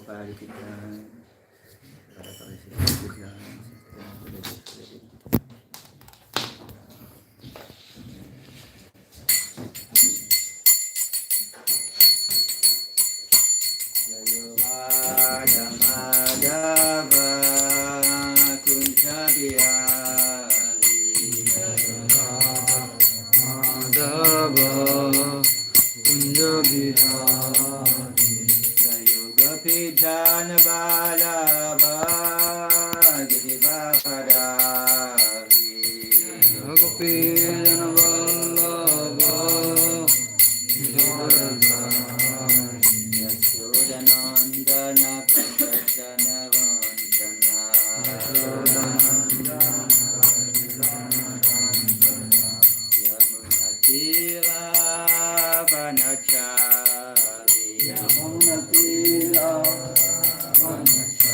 Radha Parisisvara Mandir.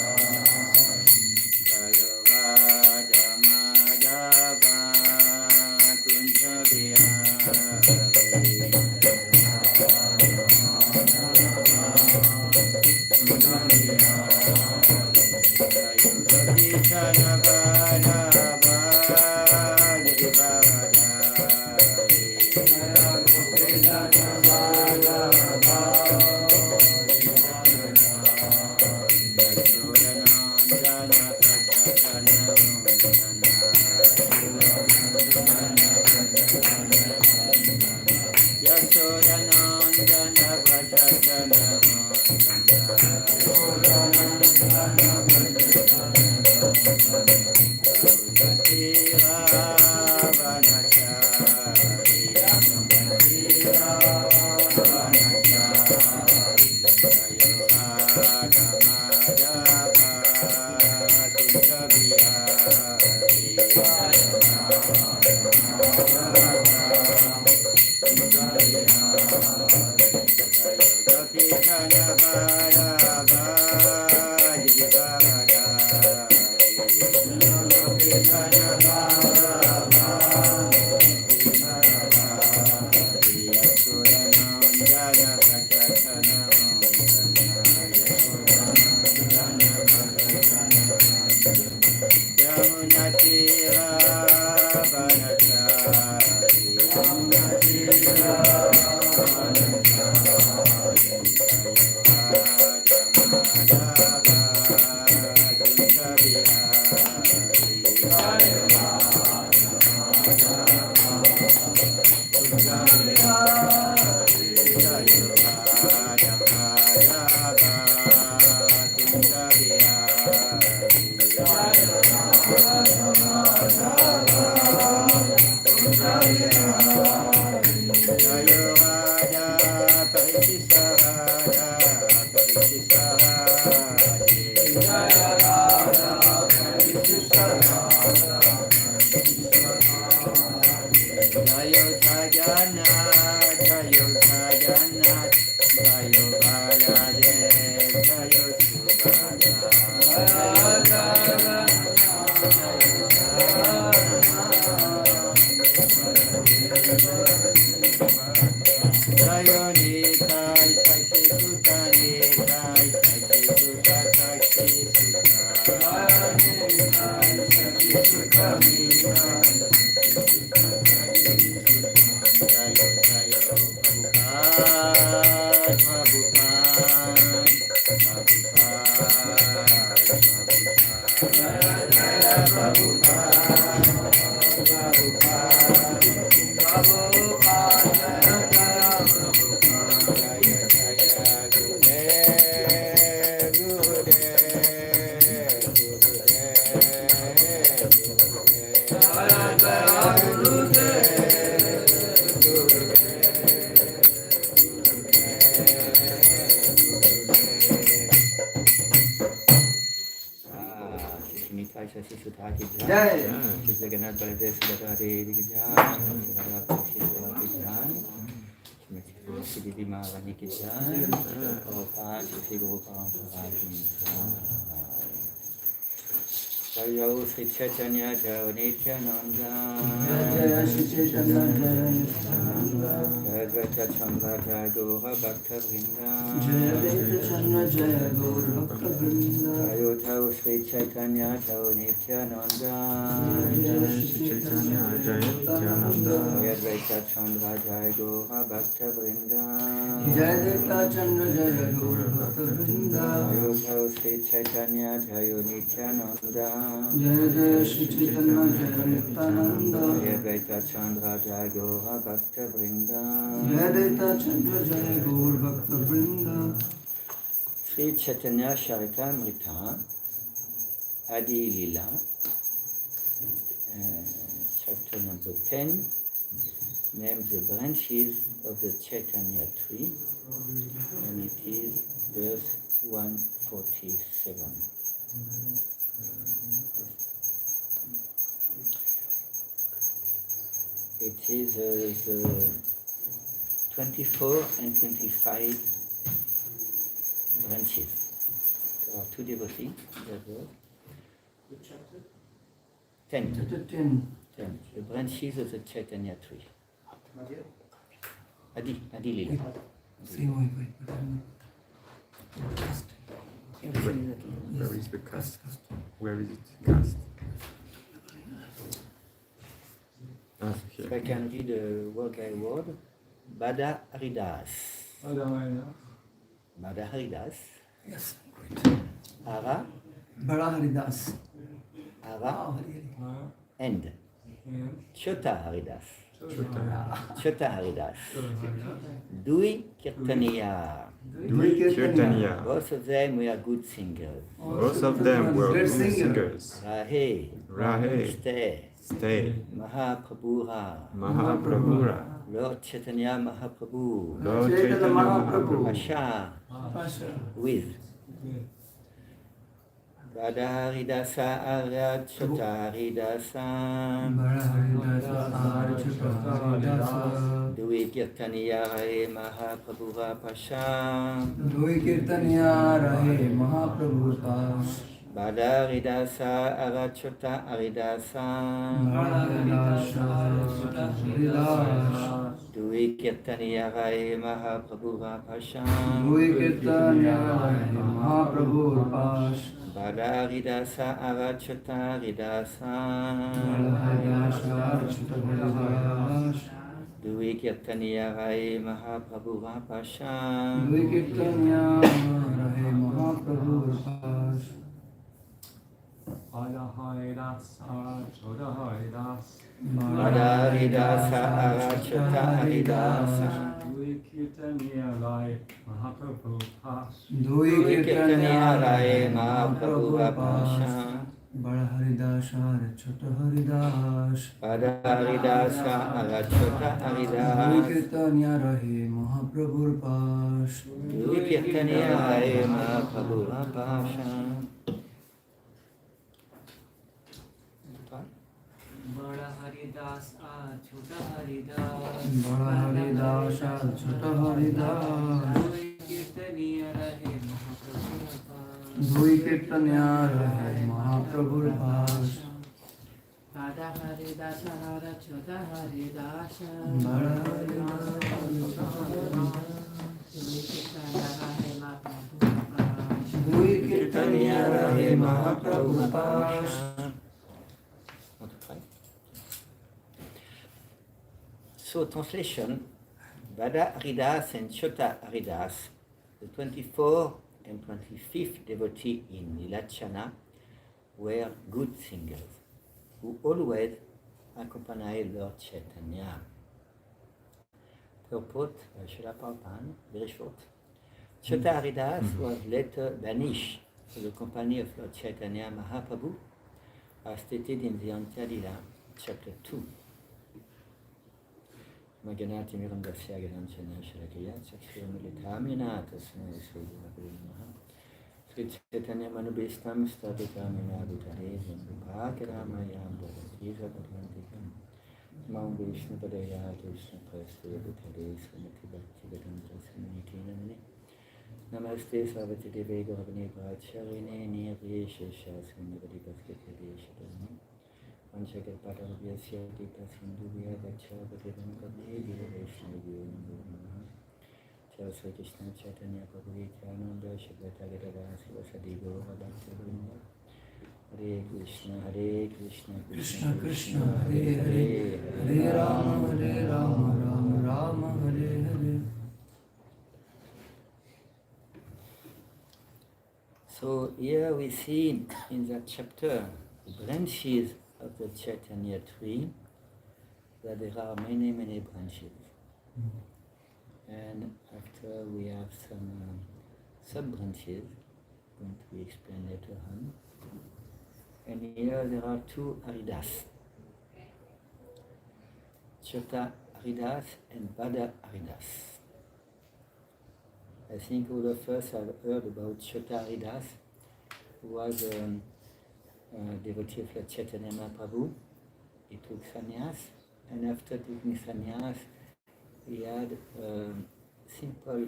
Jaya Sri Chaitanya Jaya Nityananda Jaya Shri Chaitanya Jaya Nityananda Jaya Advaita Chandra Jaya Gaura Bhakta Vrinda Jaya Advaita Chandra Jaya Gaura Bhakta Vrinda Jaya Jaya Sri Chaitanya Jaya Nityananda Jaya Shri Chaitanya Jaya Nityananda Jaya Advaita Chandra Jaya Gaura Bhakta Vrinda Jaya Advaita Chandra Jaya Gaura Bhakta Vrinda Jaya Jaya Sri Chaitanya Jaya Nityananda Jaya Jaya Shri Chaitanya Jaya Nityananda Jaya Advaita Chandra Jaya Gaura Bhakta Vrinda Jaya Advaita Chandra Jaya Gaura Bhakta Vrinda Sri Chaitanya Charitamrita Adi Lila chapter number 10 names the branches of the Chaitanya tree, and it is verse 147. It is the 24 and 25 branches. There are two devotees. Which chapter? 10. Chapter 10. 10. The branches of the Chaitanya tree. Madhya? Adi Lila. Wait. Where is the cast? Where is it cast? If I can read the word by word, Bada Haridas. Bada Haridas. Yes, great. Ara, Bada Haridas. Ara, and Chota Haridas. Chota Haridas. Dui Kirtaniya. Kirtaniya. Both of them were good singers. Both of them were good singers. Rahe, Stay. Mahaprabhura. Lord Chaitanya Mahaprabhu. Lord Chaitanya Mahaprabhu. Pasha. With. Bada Haridasa Arya Chota Haridasa. Dui Kirtaniya Rahe Mahaprabhura Pasha. Dui Kirtaniya Rahe Mahaprabhu Pas. Bada Haridasa Arya Chota Haridasa. Dui Kirtaniya Rahe Mahaprabhura Pasha. Dui Kirtaniya Rahe Mahaprabhu Pas. Bada Haridasa Arya Chota Haridasa. Dui Kirtaniya Rahe Mahaprabhura Pasha. Dui Kirtaniya Rahe Mahaprabhu Pas. Bada Haridasa Arya Chota Haridasa. Dui Kirtaniya Rahe Mahaprabhu Pas. Dui Kirtaniya Rahe Mahaprabhu Pas. Bada Haridasa Arya Chota Haridas. Bada Haridasa Arya Chota Dui Haridas. Kirtaniya Rahe Mahaprabhu Pas. Dui Kirtaniya Rahe Mahaprabhura Pasha. Bada Haridas Chota Haridas. Bada Haridasa Chota Haridas. Dui Kirtaniya Rahe Mahaprabhu Pas. Dui Kirtaniya Rahe Mahaprabhu Pas. Bada Haridas Chota Haridas. Bada Haridasa Dui Kirtaniya Rahe Mahaprabhu Pas. Dui Kirtaniya Rahe Mahaprabhu Pas. So, translation, Bada Haridas and Chota Haridas, the 24th and 25th devotee in Nilachana, were good singers, who always accompanied Lord Chaitanya. Purport by Srila Prabhupada, very short. Chota Haridas was later banished to the company of Lord Chaitanya Mahaprabhu, as stated in the Antya-lila, chapter 2. Maganati Mirandasya Gadanchana Shalakaya, Sakshiramilitamina, Tasma Sudhavakulamaha, Sri Chaitanya Manubhistam, Stadikamina Bhutare, Bhakaramayam, Bhavatiza Bhavantikam, Mount Vishnu Padaya, Krishna Prastaya Bhutare, Srimati Bhakti Vedanta Samanitinamani, Namaste Sarvati Deve Gauravani Bracharine Nirye Sheshaswini Vadipaskete Shadani Panchagal Padavyasia Dita Sindhuya Vachavativam Gavne Devarshi Devanam Sri Krishna Chaitanya Prabhu Nityananda Shadvata Gadadara Sivasadi Gaura Bhaktivinoda Hare Krishna Krishna Krishna Hare Hare Hare Rama Rama Rama Hare Hare. So here we see in that chapter branches of the Chaitanya tree, that there are many branches. And after we have some sub-branches, going to be explained later on. And here there are two Haridas, Chota Haridas and Bada Haridas. I think all of us have heard about Chota Haridas, who was a devotee of Lord Chaitanya Mahaprabhu. He took sannyas, and after taking sannyas, he had a simple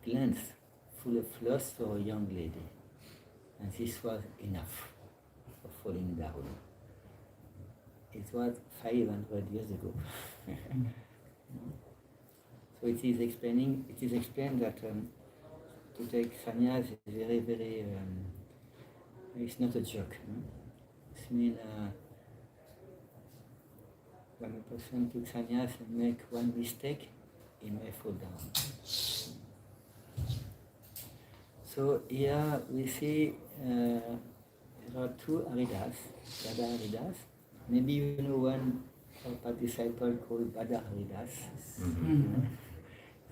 glance full of lust for a young lady. And this was enough for falling down. It was 500 years ago. So it is explained that to take sannyas is very, it's not a joke. It means when a person took sannyas and make one mistake, he may fall down. So here we see there are two Haridas, Bada Haridas. Maybe you know one disciple called Bada Haridas.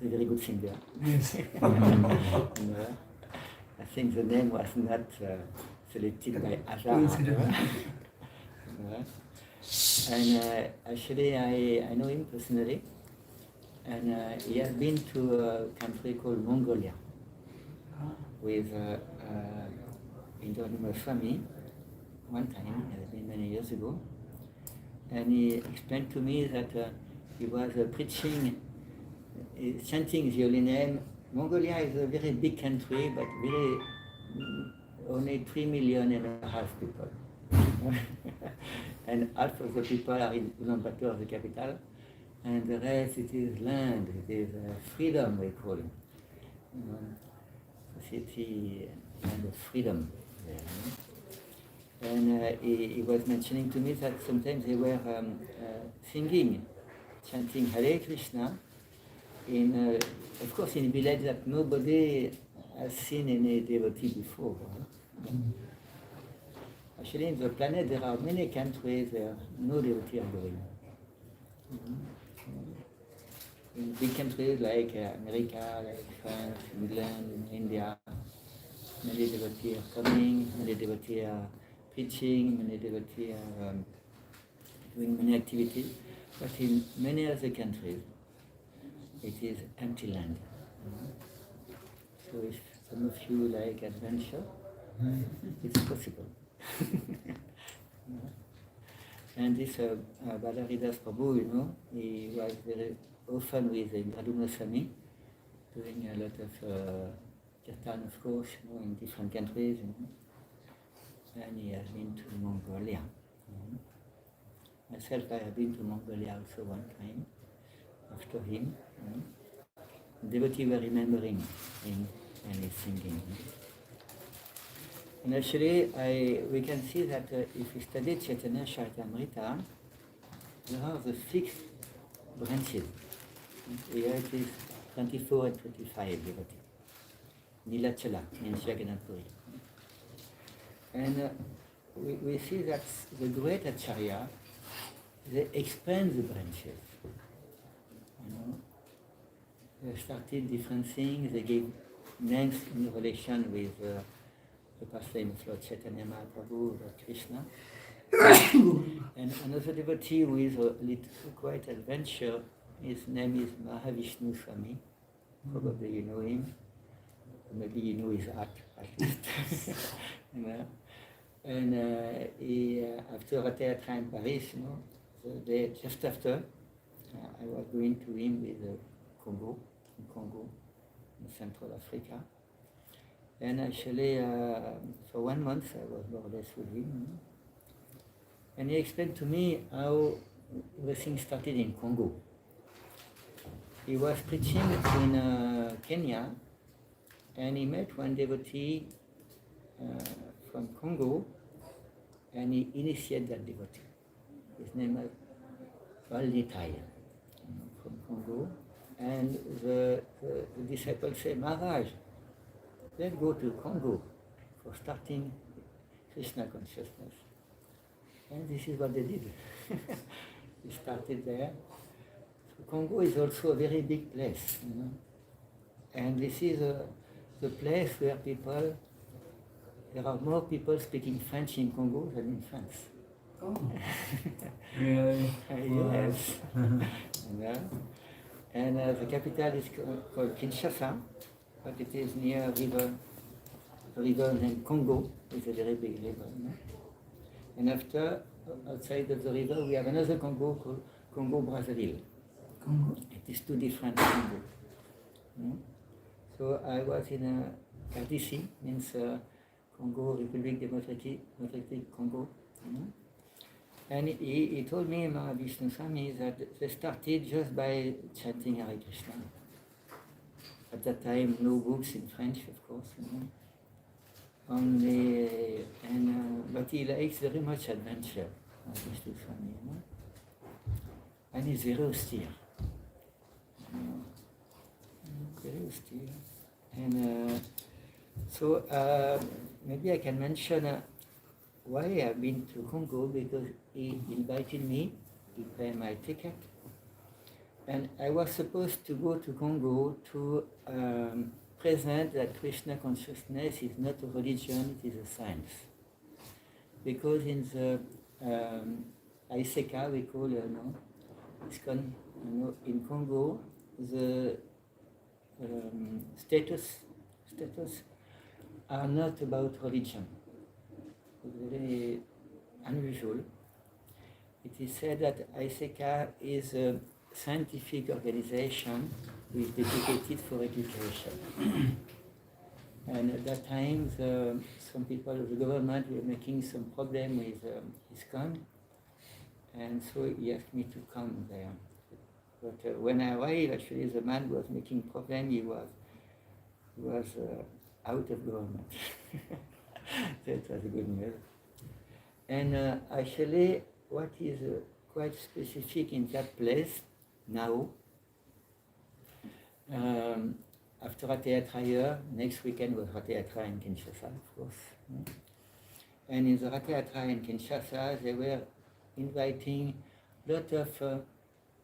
He's a very good singer. Yes. I think the name was not selected by Azar. And actually I know him personally, and he has been to a country called Mongolia with Indra Swami one time, it has been many years ago, and he explained to me that he was preaching, chanting the holy name. Mongolia is a very big country, but only 3.5 million people. And half of the people are in Ulaanbaatar, the capital, and the rest it is land, it is freedom, we call it. City and freedom there. And he was mentioning to me that sometimes they were singing, chanting Hare Krishna, in, of course, in a village that nobody has seen any devotee before. Actually, in the planet, there are many countries where no devotee are going. In big countries like America, like France, England, India, many devotees are coming, many devotees are preaching, many devotees are doing many activities. But in many other countries, it is empty land. So if some of you like adventure, it's possible. And this Bada Haridas Prabhu, he was very often with Radha Swami, doing a lot of kirtan, of course, in different countries. And he has been to Mongolia. Myself, I have been to Mongolia also one time after him. Devotees were remembering him and his singing. And actually, we can see that if we study Chaitanya Charitamrita, there are the 6 branches. Here it is 24 and 25 devotees. Nilachala means Jagannath Puri. And we see that the great Acharya, they expand the branches. They started different things, they gave names in relation with the past name of Lord Chaitanya Mahaprabhu, Lord Krishna. And another devotee who is a little quite adventure, his name is Mahavishnu Swami. Probably you know him. Maybe you know his act at least. And he, after a theatre in Paris, the day just after, I was going to him with Congo, in Congo. in Central Africa. And actually, for 1 month, I was more or less with him. And he explained to me how everything started in Congo. He was preaching in Kenya, and he met one devotee from Congo, and he initiated that devotee. His name was Valditai, from Congo. And the disciple said, Maharaj, let's go to Congo for starting Krishna Consciousness. And this is what they did. They started there. So Congo is also a very big place, And this is the place where there are more people speaking French in Congo than in France. Oh. Really? Yes. And the capital is called Kinshasa, but it is near a river named Congo. It's a very big river. And after, outside of the river, we have another Congo called Congo-Brazzaville. Congo? It is two different Congo. So I was in RDC, means Congo, Republic Democratic Congo. And he told me, Vishnu Swami, that they started just by chanting Hare Krishna. At that time, no books in French, of course. But he likes very much adventure, Vishnu Swami. And he's very austere. Very austere. And so maybe I can mention why I've been to Congo, because he invited me, he paid my ticket, and I was supposed to go to Congo to present that Krishna consciousness is not a religion, it is a science. Because in the ISKCON, we call ISKCON, in Congo, the status are not about religion. Very unusual. It is said that ISKCON is a scientific organization which is dedicated for education. And at that time, some people of the government were making some problem with ISKCON, and so he asked me to come there. But when I arrived, actually, the man who was making problem, he was out of government. That was good news. And actually, what is quite specific in that place now, after Radha Yatra, next weekend was Radha Yatra in Kinshasa, of course. And in the Radha Yatra in Kinshasa, they were inviting a lot of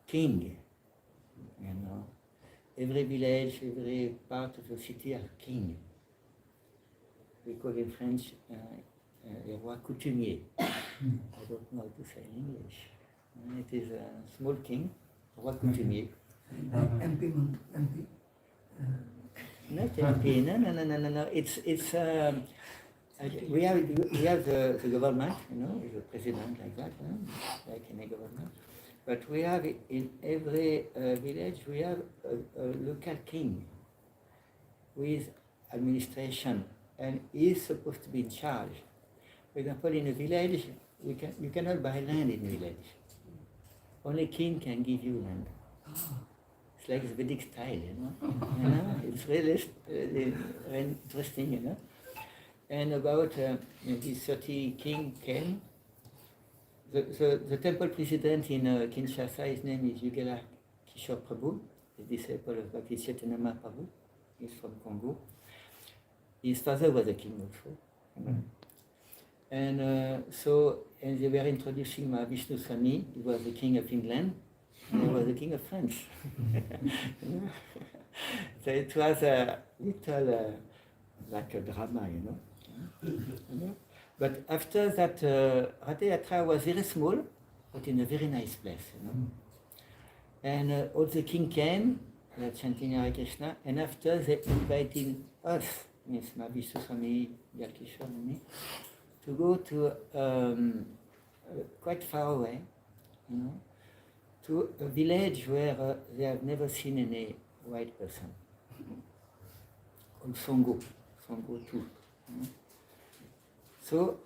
king. Every village, every part of the city has king. We call in French a roi coutumier. I don't know how to say in English. It is a small king, roi coutumier. MP. Not MP, no. It's we have the government, the president like that, like in a government. But we have in every village, we have a local king with administration, and he is supposed to be in charge. For example, in a village, you cannot buy land in a village. Only king can give you land. It's like the Vedic style, It's really interesting, And about maybe 30 king came. The temple president in Kinshasa, his name is Yugela Kishore Prabhu, the disciple of Bhakti Chaitanya Mahaprabhu. He's from Congo. His father was a king also. And and they were introducing Vishnu Swami. He was the king of England, and he was the king of France. So it was a little like a drama, But after that, Radha Yatra was very small, but in a very nice place, And all the king came, chanting Hare Krishna, and after they invited us, Miss Vishnu Swami, Yakishwar, and me, to go to quite far away, to a village where they have never seen any white person. Songo too. So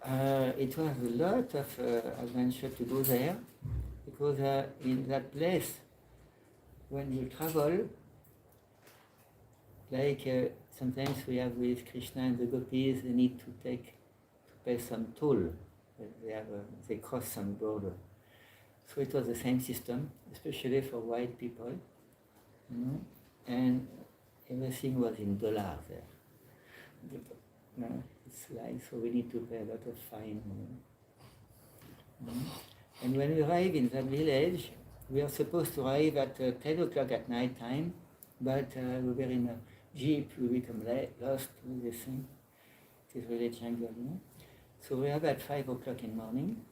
it was a lot of adventure to go there, because in that place, when you travel, like sometimes we have with Krishna and the gopis, they need to pay some toll. They cross some border. So it was the same system, especially for white people, and everything was in dollars there. It's like, so we need to pay a lot of fine. And when we arrive in that village, we are supposed to arrive at 10 o'clock at night time, but we were in a jeep, we become lost with this thing. It is really jungle, So we have at 5 o'clock in the morning,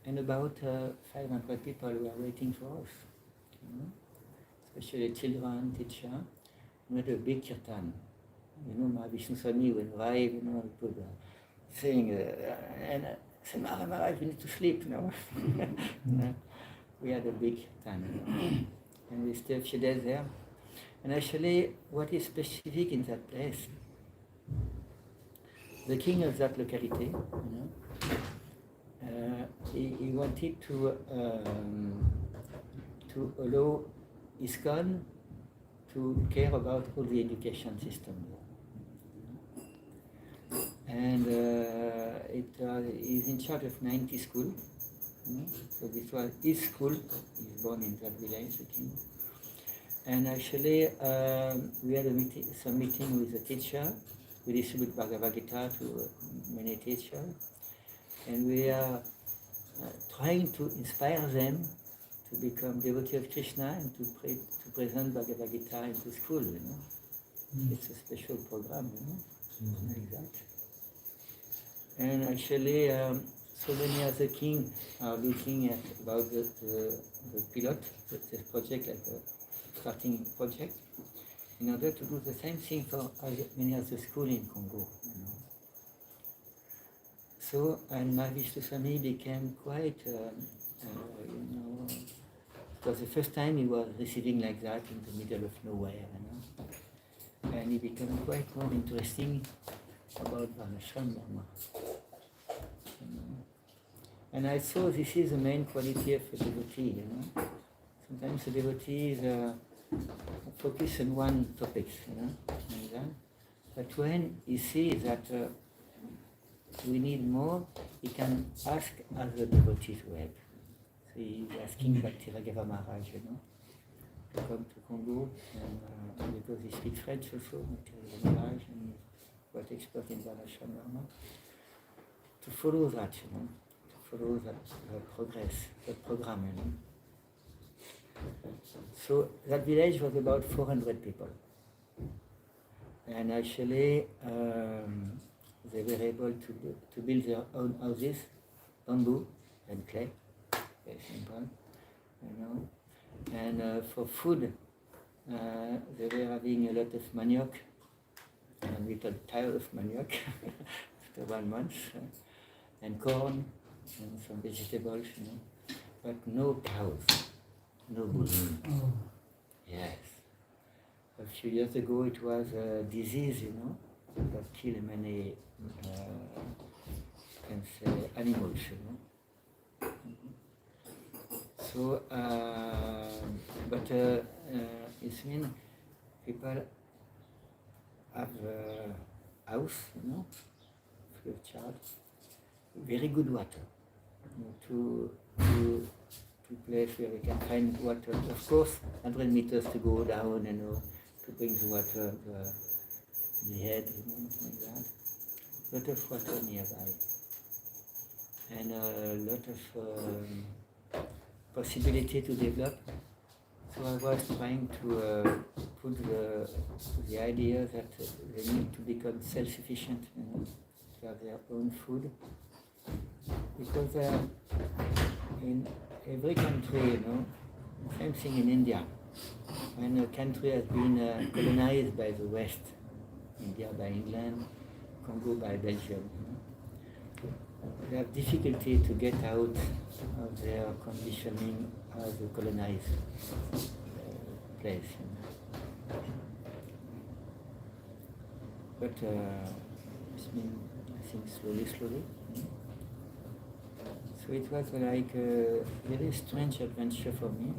and about 500 people were waiting for us, especially children, teacher. We had a big kirtan. Vishnu Swami when arrive, put saying, and say, Maharaj, we need to sleep now. We had a big kirtan, and we stayed a few days there. And actually, what is specific in that place, the king of that locality, he wanted to allow ISKCON to care about all the education system. And he's in charge of 90 schools. So this was his school. He's born in that village, the king. And actually, we had some meeting with the teacher. We distribute Bhagavad Gita to many teachers. And we are trying to inspire them to become devotees of Krishna and to present Bhagavad Gita into school, It's a special program, like that. And actually, so many other kings are looking at about the pilot, this project, like a starting project, in order to do the same thing for many other schools in Congo. So, and my Vishnu Swami became quite, it was the first time he was receiving like that in the middle of nowhere, And he became quite more interesting about Varnashram Dharma. And I saw this is the main quality of a devotee, Sometimes the devotees focus on one topic, like that. But when he sees that we need more, he can ask other devotees to help. So he's asking Bhakti Yoga Maharaj, to come to Congo, and because he speaks French also, Bhakti Yoga Maharaj, and he's quite expert in Varnashram Dharma, to follow that, to follow that progress, that program, So that village was about 400 people. And actually, they were able to build their own houses, bamboo and clay, very simple, And for food, they were having a lot of manioc, and we got tired of manioc after 1 month, and corn, and some vegetables, but no cows, no bulls. Yes. A few years ago, it was a disease, that killed many, can say, animals, So, but it means people have a house, free of charge, very good water, to place where we can find water. Of course, 100 meters to go down, to bring the water to the head, like that. A lot of water nearby, and a lot of possibility to develop. So I was trying to put the idea that they need to become self-sufficient, to have their own food, because in every country, same thing in India. When a country has been colonized by the West, India by England, Congo by Belgium, they have difficulty to get out of their conditioning as a colonized place. but it's been, I think, slowly. So it was like a very strange adventure for me.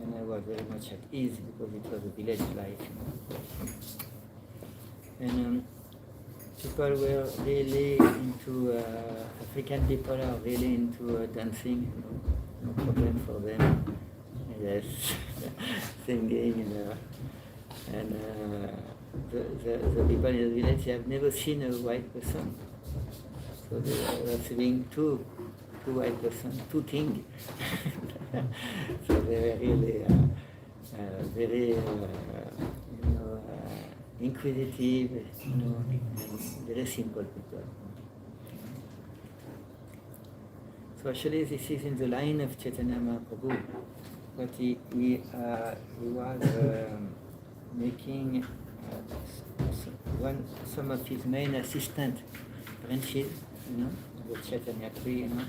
And I was very much at ease because it was a village life. And people were really into, African people are really into dancing, no problem for them. Yes, singing, and the people in the village have never seen a white person. So they were seeing two white persons, two kings. So they were really very, inquisitive, and very simple people. So actually, this is in the line of Chaitanya Mahaprabhu, but he was making some of his main assistant branches, the Chaitanya tree, and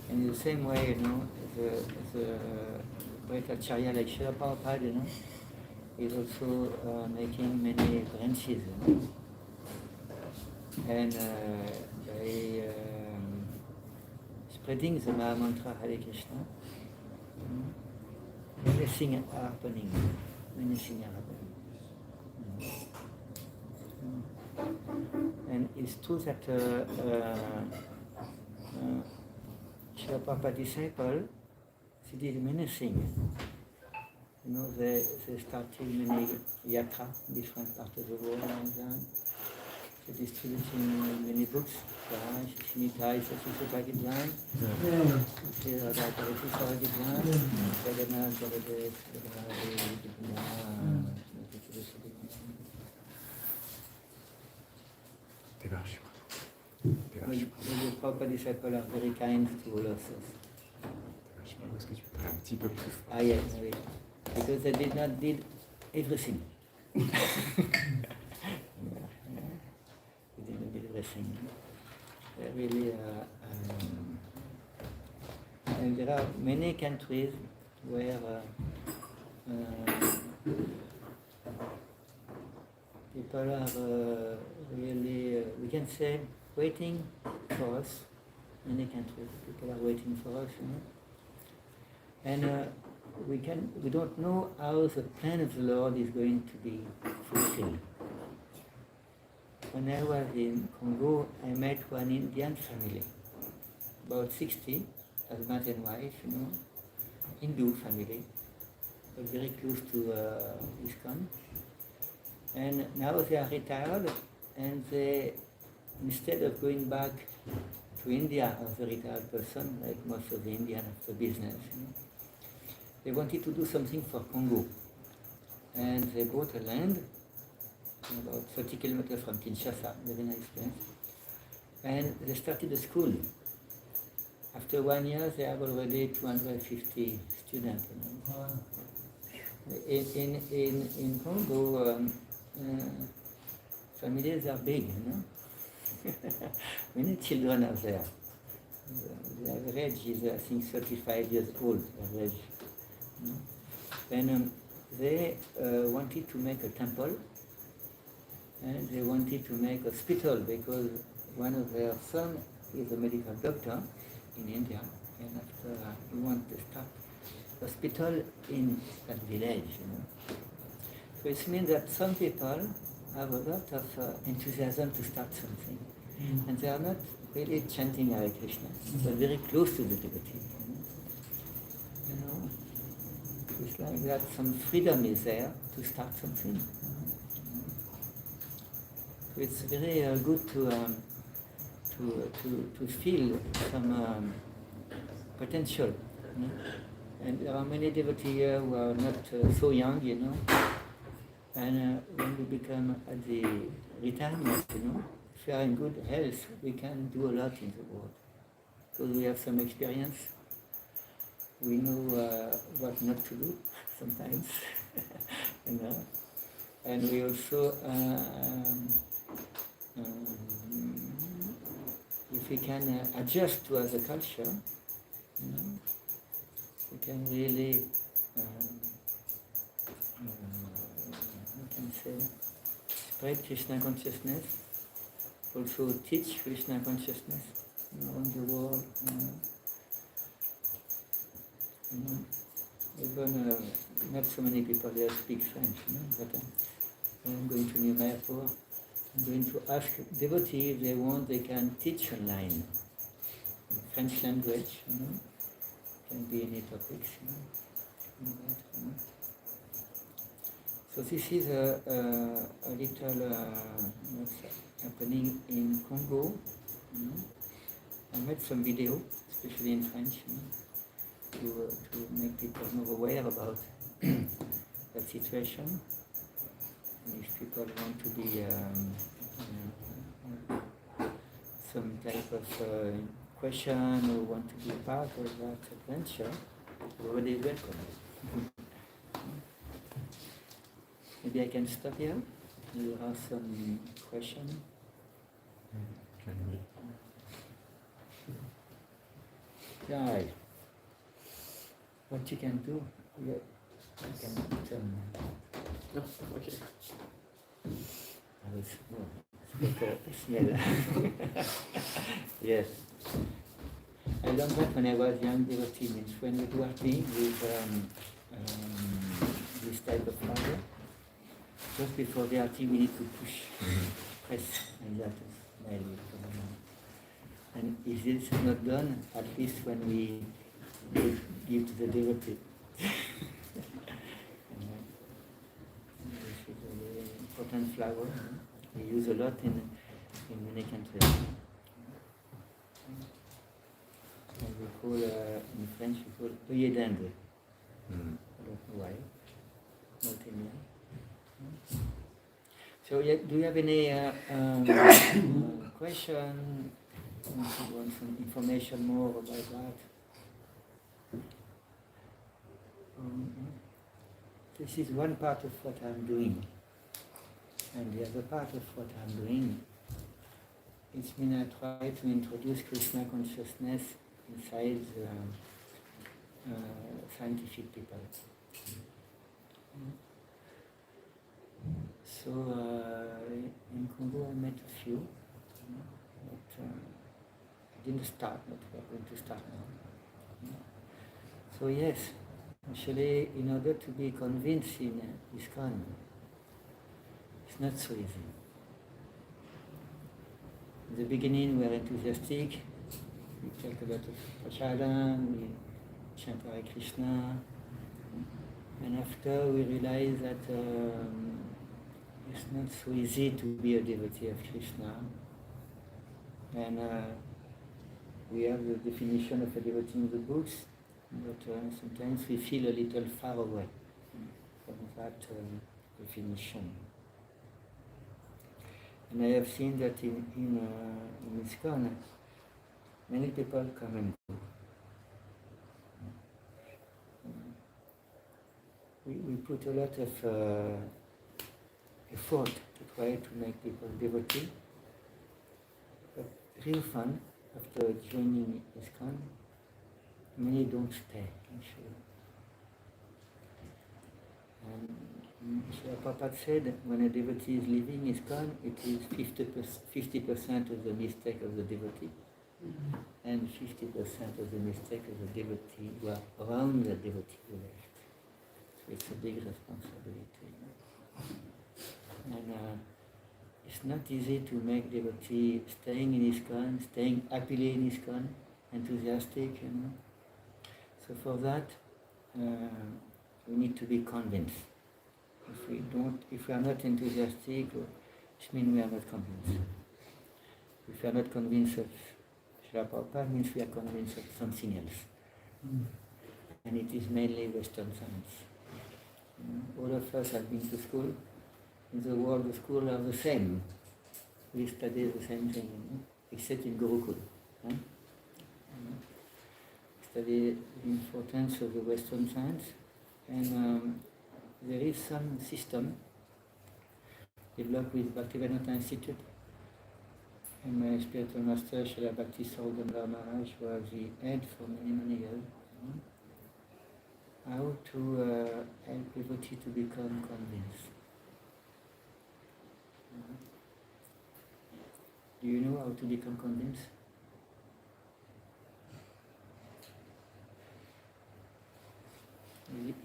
in the same way, the great Acharya like Srila Prabhupada, is also making many branches, and by spreading the Maha Mantra Hare Krishna, many things are happening. And it's true that Srila Prabhupada disciples, they did many things. They started many yatra in different parts of the world, and they distributing many books. Shinitai, Sasisopagidvan, Radha Parisisvara Devarshi. The Prabhupada disciples are very kind to all of us. Est-ce que tu peux parler un petit peu plus fort? Ah yes, because they did not did everything. They didn't do everything. They really, and there are many countries where people are really, we can say, waiting for us. Many countries, people are waiting for us, and we don't know how the plan of the Lord is going to be fulfilled. When I was in Congo, I met one Indian family, about 60, husband and wife, Hindu family, but very close to ISKCON. And now they are retired, and they, instead of going back to India as a retired person, like most of the Indians after business, they wanted to do something for Congo. And they bought a land about 30 kilometers from Kinshasa, very nice place. And they started a school. After 1 year, they have already 250 students. In Congo, families are big, Many children are there. The average is, I think, 35 years old, average. And they wanted to make a temple, and they wanted to make a hospital because one of their sons is a medical doctor in India, and after he wanted to start a hospital in that village. So it means that some people have a lot of enthusiasm to start something, and they are not really chanting Hare Krishna, but very close to the devotee. It's like that some freedom is there to start something. So it's very good to feel some potential. And there are many devotees here who are not so young, And when we become at the retirement, if we are in good health, we can do a lot in the world. Because we have some experience. We know what not to do sometimes, and we also, if we can adjust to other culture, we can really, we can say, spread Krishna consciousness, also teach Krishna consciousness around the world. Even not so many people there speak French, but I'm going to New Mayapur. I'm going to ask devotees if they want, they can teach online. In French language, can be any topics. So this is a little what's happening in Congo. I made some video, especially in French, to make people more aware about that situation. And if people want to be some type of question or want to be a part of that adventure, everybody is welcome. Maybe I can stop here. You have some questions. Guys, what you can do? You can tell me. No, okay. I was smell. Yes. I learned that when I was young devotee, means when we do arti with this type of fire, just before the arti we need to push, press, and that is smell. And if this is not done, at least when we give to the devotee. This is a very important flower. We use a lot in many countries. And we call, in French, we call œillet d'Inde. I don't know why. Not in here. So, do you have any question? You want some information more about that? This is one part of what I'm doing. And the other part of what I'm doing, it's when I try to introduce Krishna consciousness inside scientific people. So in Congo I met a few, but I didn't start, but we are going to start now. So yes, actually in order to be convinced in ISKCON, it's not so easy. In the beginning we are enthusiastic, we take a lot of prasadam, we chant Hare Krishna, and after we realize that it's not so easy to be a devotee of Krishna, and we have the definition of a devotee in the books, but sometimes we feel a little far away from that definition. And I have seen that in ISKCON, many people come and go. We put a lot of effort to try to make people devotee, but real fun after joining ISKCON, many don't stay, actually. And Srila Prabhupada said when a devotee is leaving ISKCON, it is 50% of the mistake of the devotee, and 50% of the mistake of the devotee who are around the devotee who left. So it's a big responsibility. And it's not easy to make devotee staying in ISKCON, staying happily in ISKCON, enthusiastic, So for that, we need to be convinced. If we are not enthusiastic, it means we are not convinced. If we are not convinced of Srila Prabhupada, it means we are convinced of something else. And it is mainly Western science. All of us have been to school. In the world, the schools are the same. We study the same thing, except in Gurukul. Study the importance of the Western science, and there is some system developed with Bhaktivedanta Institute, and my spiritual master Srila Bhakti Yoga Maharaj was the head for many years. How to help devotee to become convinced. Do you know how to become convinced?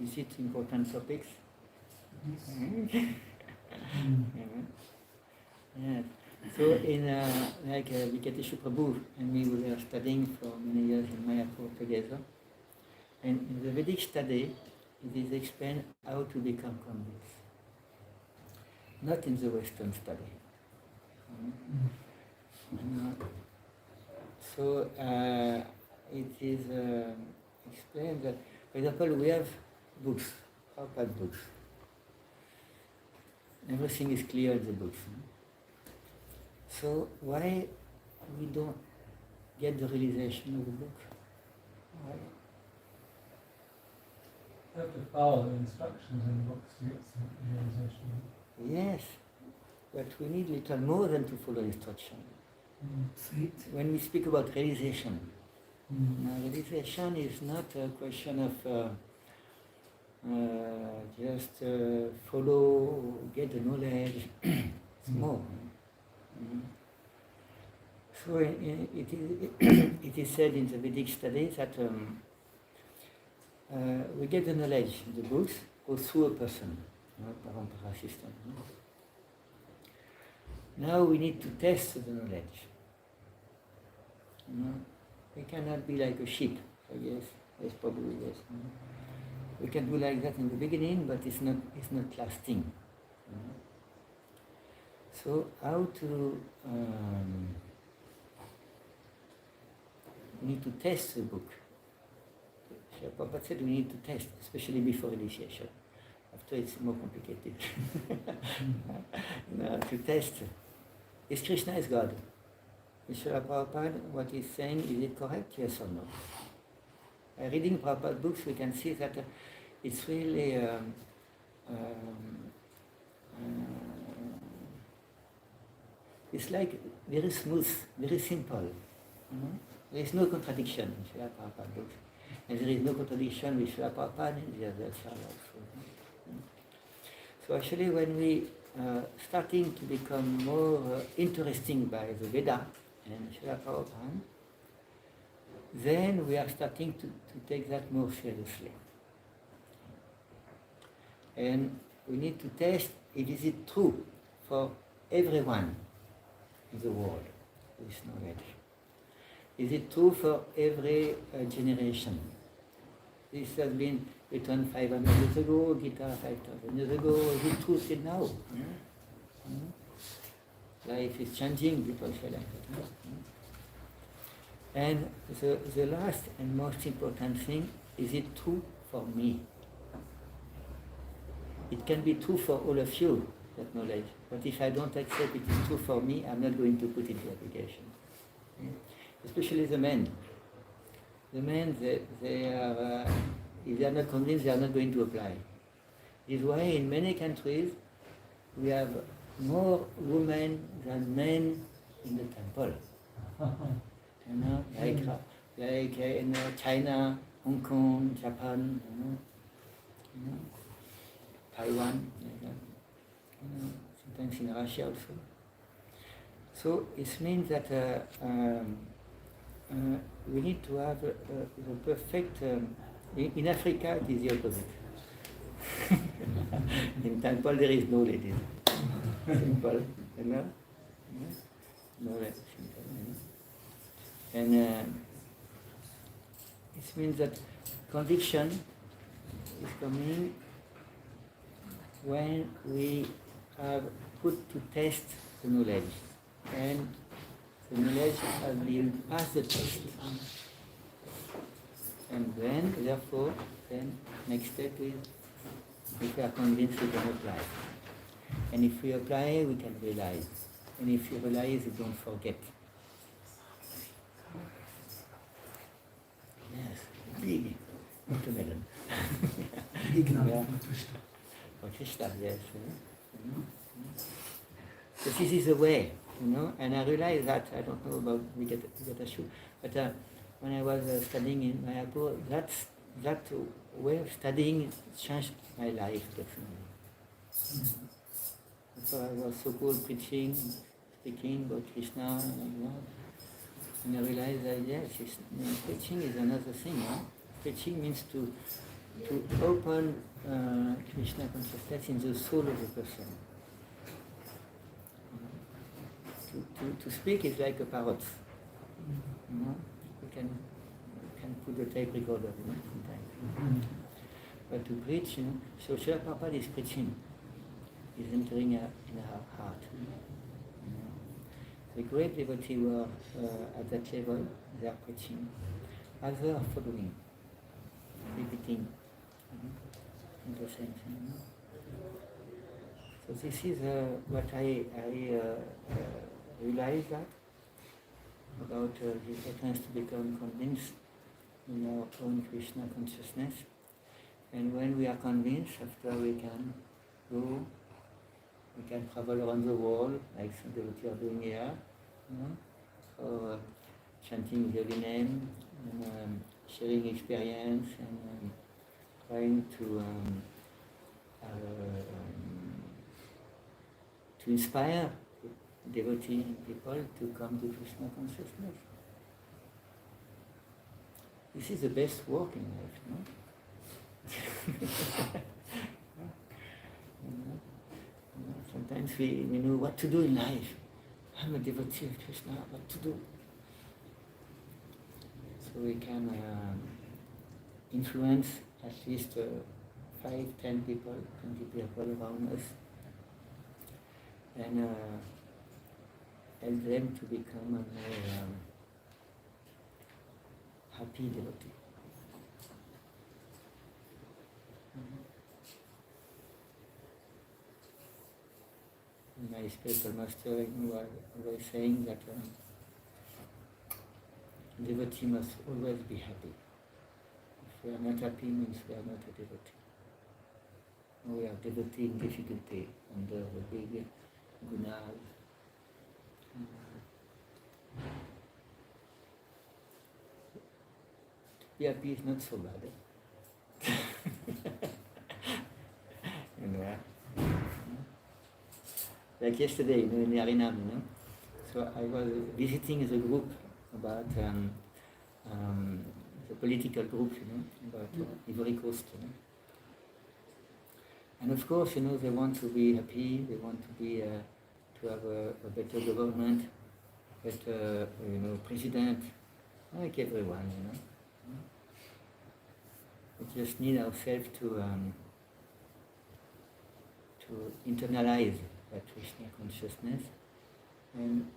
Is it important topics? Yeah. So in Vikateshu Prabhu and me, we were studying for many years in Mayapur together. And in the Vedic study, it is explained how to become convinced. Not in the Western study. So it is explained that, for example, we have books, Prabhupada books. Everything is clear in the books. So why we don't get the realization of the book? Why? You have to follow the instructions in the books to get some realization. Yes, but we need little more than to follow instruction. When we speak about realization, now realization is not a question of just follow, get the knowledge. It's more. So it is said in the Vedic studies that we get the knowledge in the books goes through a person, parampara system. Now we need to test the knowledge. We cannot be like a sheep. So yes, probably yes. We can do like that in the beginning, but it's not lasting. So how to we need to test the book. Prabhupada said we need to test, especially before initiation. After it's more complicated. To test, is Krishna is God? Srila Prabhupada, what he's saying, is it correct? Yes or no? Reading Prabhupada books, we can see that it's really it's like very smooth, very simple. There is no contradiction in Srila Prabhupada books. And there is no contradiction with Srila Prabhupada and the other also. So actually when we starting to become more interesting by the Veda and Srila Prabhupada, then we are starting to take that more seriously. And we need to test if is it true for everyone in the world, this knowledge. Is it true for every generation? This has been written 500 years ago, Gita 5,000 years ago. Is it true till now? Life is changing, people say like that. And the last and most important thing, is it true for me? It can be true for all of you, that knowledge. But if I don't accept it is true for me, I'm not going to put it into application. Especially the men. The men, they are, if they are not convinced, they are not going to apply. This is why in many countries we have more women than men in the temple. Like in China, Hong Kong, Japan, Taiwan, sometimes in Russia also. So it means that we need to have the perfect. In Africa, it is the opposite. In temple, there is no ladies. Simple, no less simple. And it means that conviction is coming when we have put to test the knowledge, and the knowledge has been passed the test. And then, therefore, then next step is, if we are convinced, we can apply. And if we apply, we can realize. And if you realize, you don't forget. Yes, big watermelon. Big love Yeah. for Krishna. For Krishna, yes. So this is the way, and I realized that, I don't know about Vigatashu, but when I was studying in Mayapur, that way of studying changed my life definitely. So I was so-called preaching, speaking about Krishna, and I realized that yes, preaching is another thing. Preaching means to open Krishna consciousness in the soul of the person. To speak is like a parrot. You can put the tape recorder, sometimes. But to preach, so Srila Prabhupada is preaching. He's entering in our heart. The great devotees who are at that level, they are preaching. Others are following, repeating the same thing. So this is what I realized that about the importance to become convinced in our own Krishna consciousness. And when we are convinced, after we can go, we can travel around the world, like some devotees are doing here, or chanting the holy name, and sharing experience, and trying to inspire devotee people to come to Krishna consciousness. This is the best work in life, no? Sometimes we know what to do in life. I'm a devotee of Krishna, what to do? So we can influence at least 5, 10 people, 20 people around us, and help them to become a more happy devotee. My spiritual master was saying that devotee must always be happy. If we are not happy, means we are not a devotee. We are devotee in difficulty, under the big gunas. To be happy is not so bad. Like yesterday, in the Harinam, so I was visiting the group about the political group, about Ivory Coast. And of course, they want to be happy. They want to be to have a better government, better, president, like everyone, We just need ourselves to internalize that Krishna consciousness, and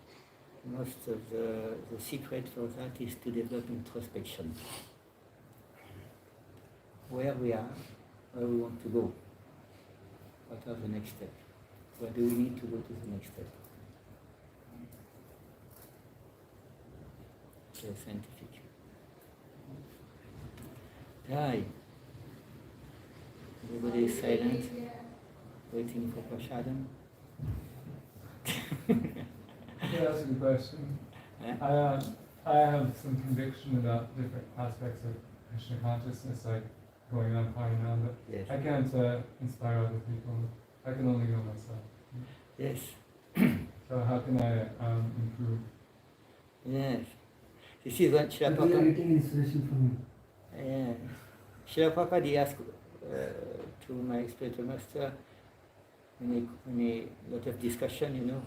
most of the secret for that is to develop introspection. Where we are, where we want to go, what are the next steps, where do we need to go to the next step. Very scientific. Hi. Everybody is silent, waiting for Prashadam. Yeah, that's a good question. I have some conviction about different aspects of Krishna consciousness, like going on Harinam, but Yes. I can't inspire other people. I can only go myself. Yes. So how can I improve? Yes. This is what Srila We are Prabhupada... getting inspiration from you. Yeah. Srila Prabhupada, he asked to my spiritual master, many lot of discussion,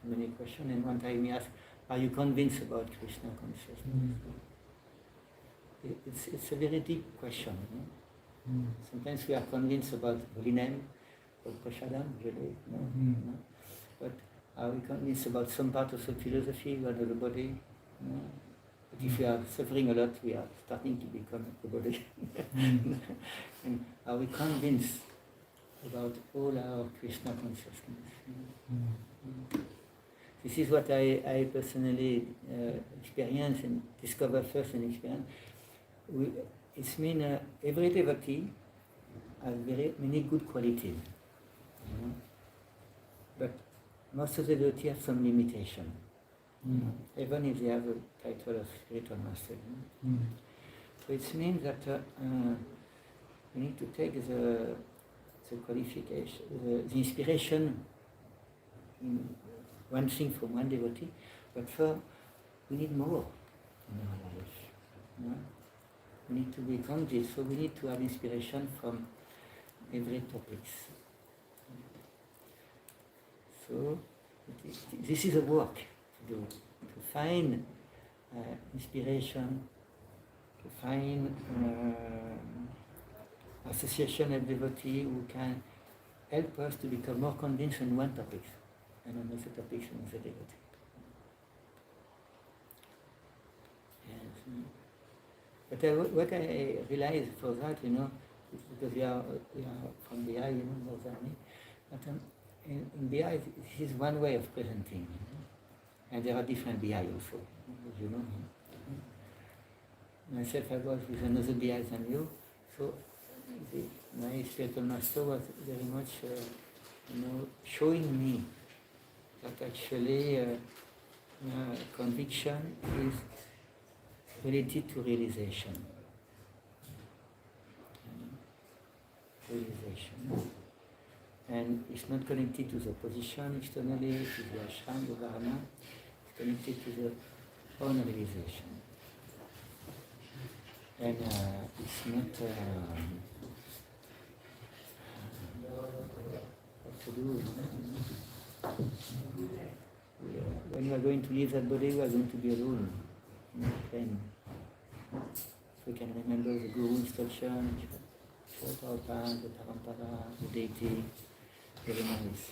many questions, and one time he asked, are you convinced about Krishna consciousness? It's a very deep question. Sometimes we are convinced about holy name, or Prashadam, really, but are we convinced about some part of the philosophy, about the body? But if we are suffering a lot, we are starting to become the body. And are we convinced about all our Krishna consciousness? This is what I personally experience and discover first and experience. It means every devotee has very many good qualities, but most of the devotees have some limitation. Even if they have a title of spiritual master. So it means that we need to take the qualification, the inspiration one thing from one devotee, but for we need more in our life. You know? We need to be grounded, so we need to have inspiration from every topics. So this is a work to do, to find inspiration, to find association of devotee who can help us to become more convinced on one topic and on other topics and other devotee. But what I realized for that, you know, is because we are from BI, you know, more than me, but in BI, this is one way of presenting, you know? And there are different BI also, as you know. Myself, I was with another BI than you, so my spiritual master was very much, you know, showing me that actually conviction is related to realization. And it's not connected to the position externally, to the ashram, the dharma, it's connected to the own realization. And it's not what to do. When you are going to leave that body, you are going to be alone. Then we can remember the Guru instruction, the Prabhupada, the Parampara, the deity, very nice.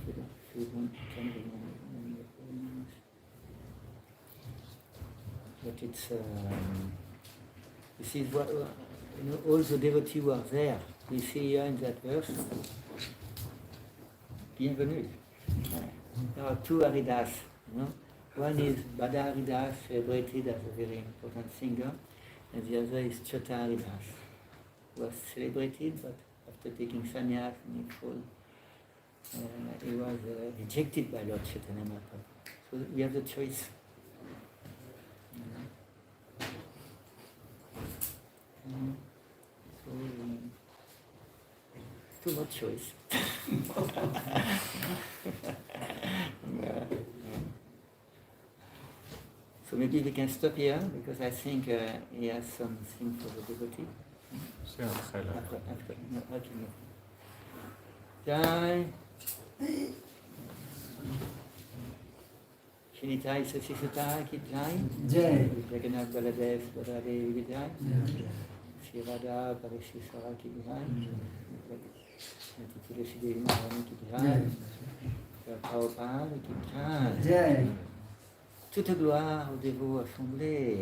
If you don't, can remember, very nice. But it's, this is what, you know, all the devotees who are there, we see here in that verse, bienvenue. There are two Haridas, you know. One is Bada Haridas, celebrated as a very important singer, and the other is Chota Haridas, who was celebrated, but after taking sannyas in his fall, he was rejected by Lord Chaitanya Mahaprabhu. So we have the choice. So, too much choice. So maybe we can stop here, because I think he has something for the devotee. C'est un très là. Après, no, okay, no. Jai. Shinitai Sasisata Ki Jai. Jai. Jagannath Baladev Baladev Ki Jai. Sri Radha Parisisvara Ki Jai. Tulsi Devi Maharani Ki Jai. Prabhupada Ki Jai. Jai. Toute gloire aux dévots assemblés.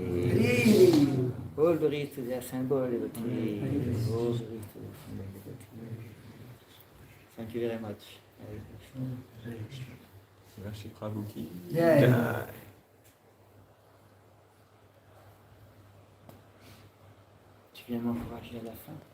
All glory to their symbol devotee. All glory to the symbol devotee. Thank you very much. Hare Krishna. Merci Prabhu ki. Jai. Tu viens m'encourager à la fin.